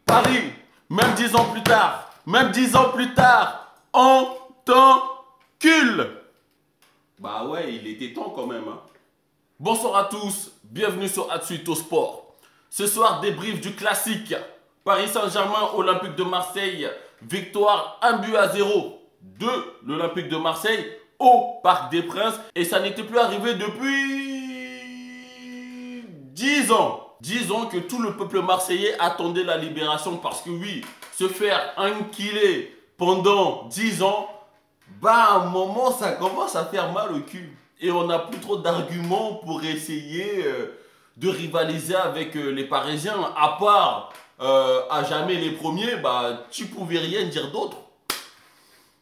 Paris, même 10 ans plus tard, on t'encule. Bah ouais, il était temps quand même. Hein. Bonsoir à tous, bienvenue sur Atsuite au sport. Ce soir, débrief du classique. Paris Saint-Germain, Olympique de Marseille, victoire 1-0 de l'Olympique de Marseille au Parc des Princes. Et ça n'était plus arrivé depuis 10 ans. 10 ans que tout le peuple marseillais attendait la libération parce que oui, se faire enculer pendant 10 ans, bah à un moment ça commence à faire mal au cul. Et on n'a plus trop d'arguments pour essayer de rivaliser avec les Parisiens. À part à jamais les premiers, bah tu pouvais rien dire d'autre.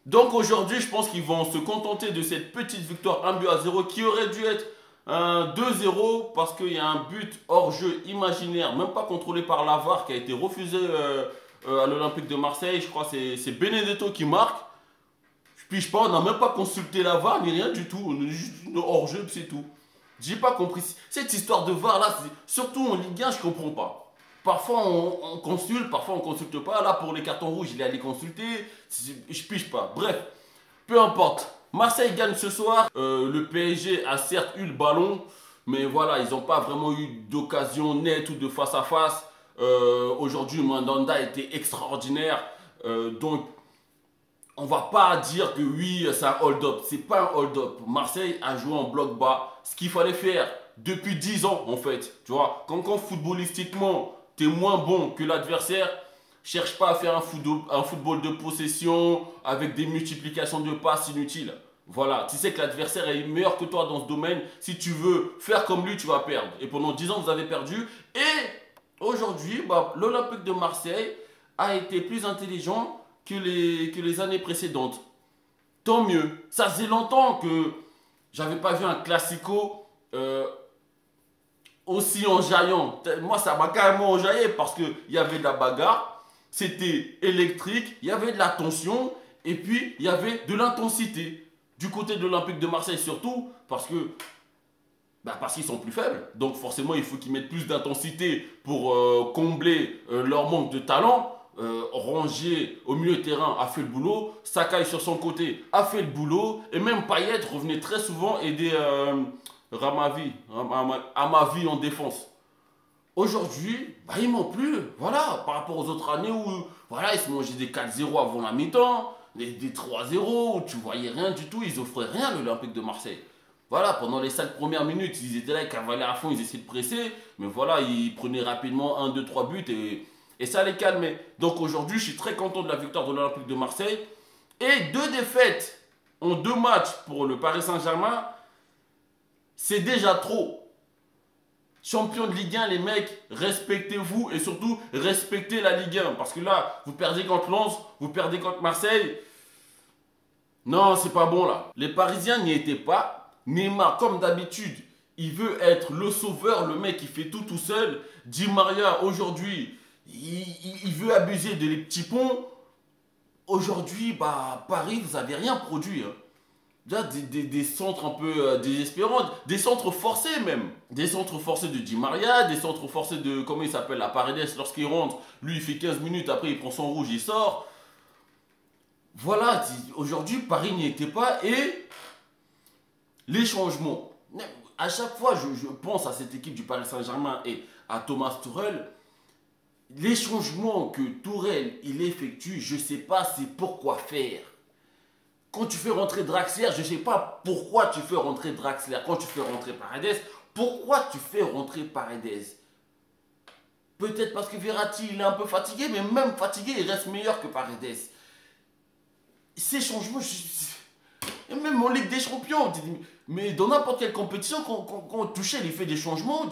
Donc aujourd'hui, je pense qu'ils vont se contenter de cette petite victoire 1-0 qui aurait dû être un 2-0 parce qu'il y a un but hors jeu imaginaire, même pas contrôlé par la VAR, qui a été refusé à l'Olympique de Marseille. Je crois que c'est Benedetto qui marque. Je pige pas, on n'a même pas consulté la VAR ni rien du tout. On est juste hors jeu, c'est tout. J'ai pas compris. Cette histoire de VAR là, surtout en Ligue 1, je comprends pas. Parfois on consulte, parfois on consulte pas. Là pour les cartons rouges, il est allé consulter. Je pige pas. Bref, peu importe. Marseille gagne ce soir. Le PSG a certes eu le ballon, mais voilà, ils n'ont pas vraiment eu d'occasion nette ou de face à face. Aujourd'hui, Mandanda était extraordinaire. Donc, on va pas dire que oui, c'est un hold-up. C'est pas un hold-up. Marseille a joué en bloc bas. Ce qu'il fallait faire depuis 10 ans, en fait. Tu vois, quand footballistiquement, tu es moins bon que l'adversaire, cherche pas à faire un football de possession avec des multiplications de passes inutiles. Voilà, tu sais que l'adversaire est meilleur que toi dans ce domaine. Si tu veux faire comme lui, tu vas perdre. Et pendant 10 ans, vous avez perdu. Et aujourd'hui, bah, l'Olympique de Marseille a été plus intelligent que les années précédentes. Tant mieux. Ça faisait longtemps que j'avais pas vu un classico aussi enjaillant. Moi, ça m'a carrément enjaillé parce qu'il y avait de la bagarre, c'était électrique, il y avait de la tension et puis il y avait de l'intensité. Du côté de l'Olympique de Marseille surtout, parce qu'ils sont plus faibles. Donc forcément, il faut qu'ils mettent plus d'intensité pour combler leur manque de talent. Rongier au milieu de terrain a fait le boulot, Sakai sur son côté a fait le boulot, et même Payet revenait très souvent aider Amavi en défense. Aujourd'hui, bah, ils m'ont plu, voilà, par rapport aux autres années où voilà, ils se mangeaient des 4-0 avant la mi-temps, des 3-0, où tu voyais rien du tout, ils offraient rien à l'Olympique de Marseille. Voilà, pendant les 5 premières minutes, ils étaient là, ils cavalaient à fond, ils essayaient de presser, mais voilà, ils prenaient rapidement 1, 2, 3 buts et ça les calmait. Donc aujourd'hui, je suis très content de la victoire de l'Olympique de Marseille. Et 2 défaites en 2 matchs pour le Paris Saint-Germain, c'est déjà trop. Champion de Ligue 1, les mecs, respectez-vous et surtout respectez la Ligue 1. Parce que là, vous perdez contre Lens, vous perdez contre Marseille. Non, c'est pas bon là. Les Parisiens n'y étaient pas. Neymar, comme d'habitude, il veut être le sauveur, le mec qui fait tout seul. Di Maria, aujourd'hui, il veut abuser des petits ponts. Aujourd'hui, bah, Paris, vous n'avez rien produit. Hein. Déjà, des centres un peu désespérants, des centres forcés même. Des centres forcés de Di Maria, des centres forcés de, comment il s'appelle, la Paredes, lorsqu'il rentre, lui il fait 15 minutes, après il prend son rouge, il sort. Voilà, aujourd'hui, Paris n'y était pas et les changements. À chaque fois, je pense à cette équipe du Paris Saint-Germain et à Thomas Tuchel. Les changements que Tourelle il effectue, je ne sais pas c'est pourquoi faire. Quand tu fais rentrer Draxler, je ne sais pas pourquoi tu fais rentrer Draxler. Quand tu fais rentrer Paredes, pourquoi tu fais rentrer Paredes? Peut-être parce que Verratti il est un peu fatigué, mais même fatigué, il reste meilleur que Paredes. Ces changements, même en Ligue des Champions, mais dans n'importe quelle compétition, quand Tuchel il fait des changements,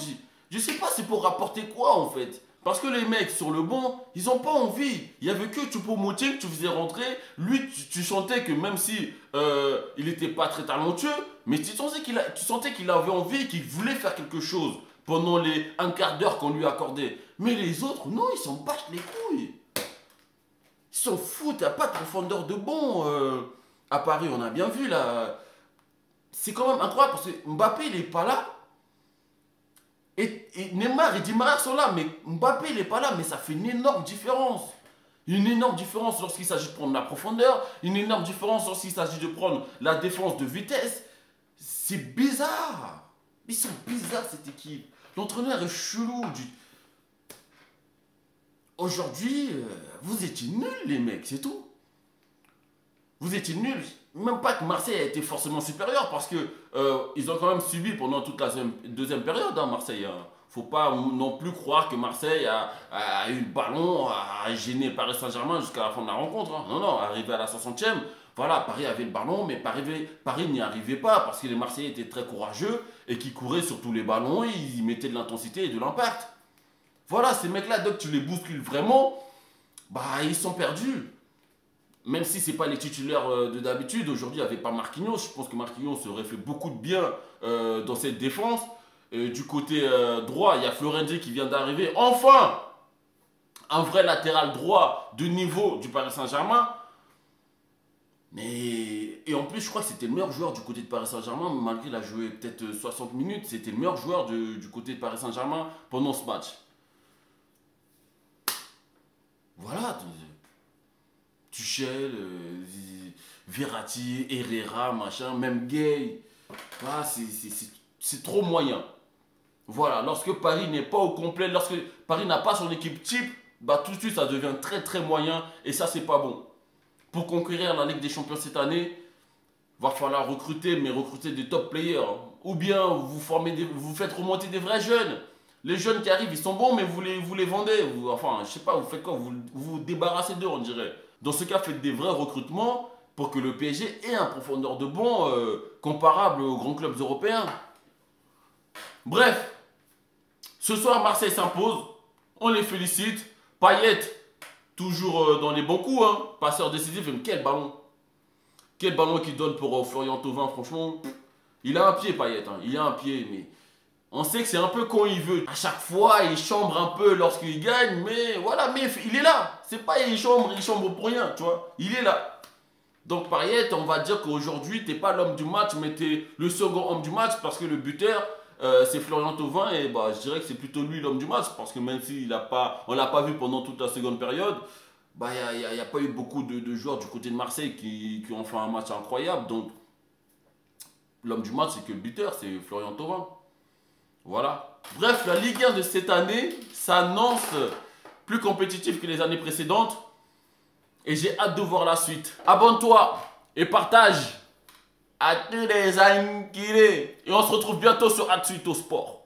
je ne sais pas c'est pour rapporter quoi en fait. Parce que les mecs sur le banc, ils n'ont pas envie. Il n'y avait que Choupo-Moting que tu faisais rentrer. Lui, tu sentais que même si il n'était pas très talentueux, mais tu sentais qu'il avait envie, qu'il voulait faire quelque chose pendant les un quart d'heure qu'on lui accordait. Mais les autres, non, ils s'en battent les couilles. Ils s'en foutent, il n'y a pas de profondeur de banc. À Paris, on a bien vu là. C'est quand même incroyable parce que Mbappé, il n'est pas là. Et Neymar et Di Maria sont là, mais Mbappé, il n'est pas là, mais ça fait une énorme différence. Une énorme différence lorsqu'il s'agit de prendre la profondeur, une énorme différence lorsqu'il s'agit de prendre la défense de vitesse. C'est bizarre. Ils sont bizarres, cette équipe. L'entraîneur est chelou. Aujourd'hui, vous étiez nuls, les mecs, c'est tout. Vous étiez nuls. Même pas que Marseille a été forcément supérieur, parce que ils ont quand même subi pendant toute la deuxième période, hein, Marseille. Hein. Faut pas non plus croire que Marseille a eu le ballon, a gêné Paris Saint-Germain jusqu'à la fin de la rencontre. Hein. Non, non, arrivé à la 60e, voilà, Paris avait le ballon, mais Paris n'y arrivait pas, parce que les Marseillais étaient très courageux, et qui couraient sur tous les ballons, ils mettaient de l'intensité et de l'impact. Voilà, ces mecs-là, dès que tu les bouscules vraiment, bah, ils sont perdus. Même si ce n'est pas les titulaires de d'habitude, aujourd'hui il n'y avait pas Marquinhos. Je pense que Marquinhos aurait fait beaucoup de bien dans cette défense. Du côté droit, il y a Florenzi qui vient d'arriver. Enfin, un vrai latéral droit de niveau du Paris Saint-Germain. Et en plus, je crois que c'était le meilleur joueur du côté de Paris Saint-Germain, malgré qu'il a joué peut-être 60 minutes. C'était le meilleur joueur du côté de Paris Saint-Germain pendant ce match. Voilà. Tuchel, Verratti, Herrera, machin, même Gay. Ah, c'est trop moyen. Voilà, lorsque Paris n'est pas au complet, lorsque Paris n'a pas son équipe type, bah tout de suite ça devient très très moyen et ça c'est pas bon. Pour conquérir la Ligue des Champions cette année, va falloir recruter, mais recruter des top players. Ou bien vous faites remonter des vrais jeunes. Les jeunes qui arrivent, ils sont bons, mais vous les vendez. Enfin, je sais pas, vous faites quoi, vous débarrassez d'eux, on dirait. Dans ce cas, faites des vrais recrutements pour que le PSG ait un profondeur de banc comparable aux grands clubs européens. Bref, ce soir, Marseille s'impose. On les félicite. Payet, toujours dans les bons coups, hein, passeur décisif. Mais quel ballon! Quel ballon qu'il donne pour Florian Thauvin, franchement. Il a un pied, Payet. Hein, il a un pied, mais on sait que c'est un peu quand il veut. À chaque fois, il chambre un peu lorsqu'il gagne, mais voilà, mais il est là. C'est pas il chambre pour rien, tu vois. Il est là. Donc Payet, on va dire qu'aujourd'hui, t'es pas l'homme du match, mais t'es le second homme du match parce que le buteur, c'est Florian Thauvin et bah, je dirais que c'est plutôt lui l'homme du match parce que même si on l'a pas vu pendant toute la seconde période, bah il n'y a pas eu beaucoup de joueurs du côté de Marseille qui ont fait un match incroyable. Donc l'homme du match, c'est que le buteur, c'est Florian Thauvin. Voilà. Bref, la Ligue 1 de cette année s'annonce plus compétitive que les années précédentes. Et j'ai hâte de voir la suite. Abonne-toi et partage à tous les amis. Et on se retrouve bientôt sur Atsuito Sport.